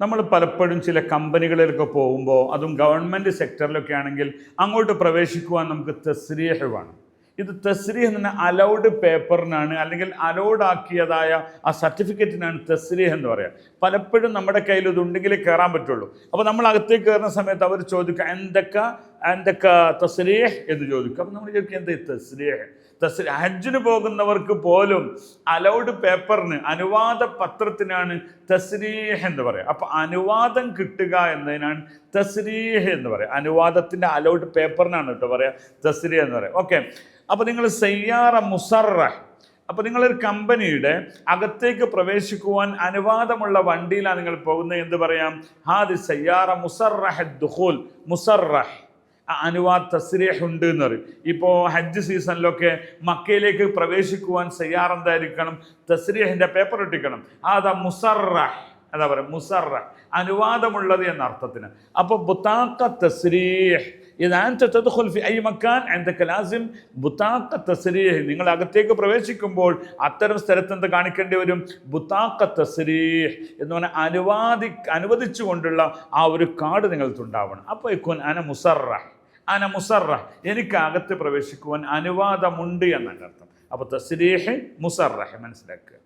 നമ്മൾ പലപ്പോഴും ചില കമ്പനികളിലൊക്കെ പോകുമ്പോൾ, അതും ഗവൺമെൻറ് സെക്ടറിലൊക്കെ ആണെങ്കിൽ അങ്ങോട്ട് പ്രവേശിക്കുവാൻ നമുക്ക് തസ്രീഹ് വേണം. ഇത് തസ്രീഹ് എന്ന് പറഞ്ഞാൽ അലൗഡ് പേപ്പറിനാണ്, അല്ലെങ്കിൽ അലൗഡ് ആക്കിയതായ ആ സർട്ടിഫിക്കറ്റിനാണ് തസ്രീഹ് എന്ന് പറയുക. പലപ്പോഴും നമ്മുടെ കയ്യിൽ ഇതുണ്ടെങ്കിലേ കയറാൻ പറ്റുള്ളൂ. അപ്പോൾ നമ്മൾ അകത്തേക്ക് കയറുന്ന സമയത്ത് അവർ ചോദിക്കുക എന്തൊക്കെ തസ്രീഹ് എന്ന് ചോദിക്കും. അപ്പോൾ നമ്മൾ ചോദിക്കുക എന്താ തസ്രീഹ്. ഹജ്ജിന് പോകുന്നവർക്ക് പോലും അലൗഡ് പേപ്പറിന്, അനുവാദ പത്രത്തിനാണ് തസ്രീഹ് എന്ന് പറയുക. അപ്പോൾ അനുവാദം കിട്ടുക എന്നതിനാണ് തസ്രീഹ് എന്ന് പറയുക. അനുവാദത്തിൻ്റെ അലൗഡ് പേപ്പറിനാണ് കേട്ടോ പറയുക തസ്രീഹ് എന്ന് പറയുക. ഓക്കെ, അപ്പോൾ നിങ്ങൾ സയ്യാറ മുസറഹ്, അപ്പോൾ നിങ്ങളൊരു കമ്പനിയുടെ അകത്തേക്ക് പ്രവേശിക്കുവാൻ അനുവാദമുള്ള വണ്ടിയിലാണ് നിങ്ങൾ പോകുന്നത്. എന്ത് പറയാം? ഹാദി സയ്യാറ മുസറഹ് ദുഖൂൽ. മുസറഹ് അനുവാദ് തസ്രീഹ് ഉണ്ട് എന്ന് പറയും. ഇപ്പോൾ ഹജ്ജ് സീസണിലൊക്കെ മക്കയിലേക്ക് പ്രവേശിക്കുവാൻ സയ്യാർ എന്തായിരിക്കണം? തസ്രീഹിൻ്റെ പേപ്പർ ഒട്ടിക്കണം. അതാ മുസറഹ്, എന്താ പറയുക? മുസറഹ്, അനുവാദമുള്ളത് എന്ന അർത്ഥത്തിന്. അപ്പോൾ ബുതാഖ തസ്രീഹ്, നിങ്ങൾ അകത്തേക്ക് പ്രവേശിക്കുമ്പോൾ അത്തരം സ്ഥലത്ത് എന്ത് കാണിക്കേണ്ടി വരും? ബുതാഖ തസ്രീഹ് എന്ന് പറഞ്ഞാൽ അനുവദിച്ചുകൊണ്ടുള്ള ആ ഒരു കാർഡ് നിങ്ങൾക്കുണ്ടാവണം. അപ്പോൾ അന മുസറഹ്, എനിക്ക് അകത്ത് പ്രവേശിക്കുവാൻ അനുവാദമുണ്ട് എന്നാണ് അർത്ഥം. അപ്പോൾ തസ്രീഹ് മുസറഹ് മനസ്സിലാക്കുക.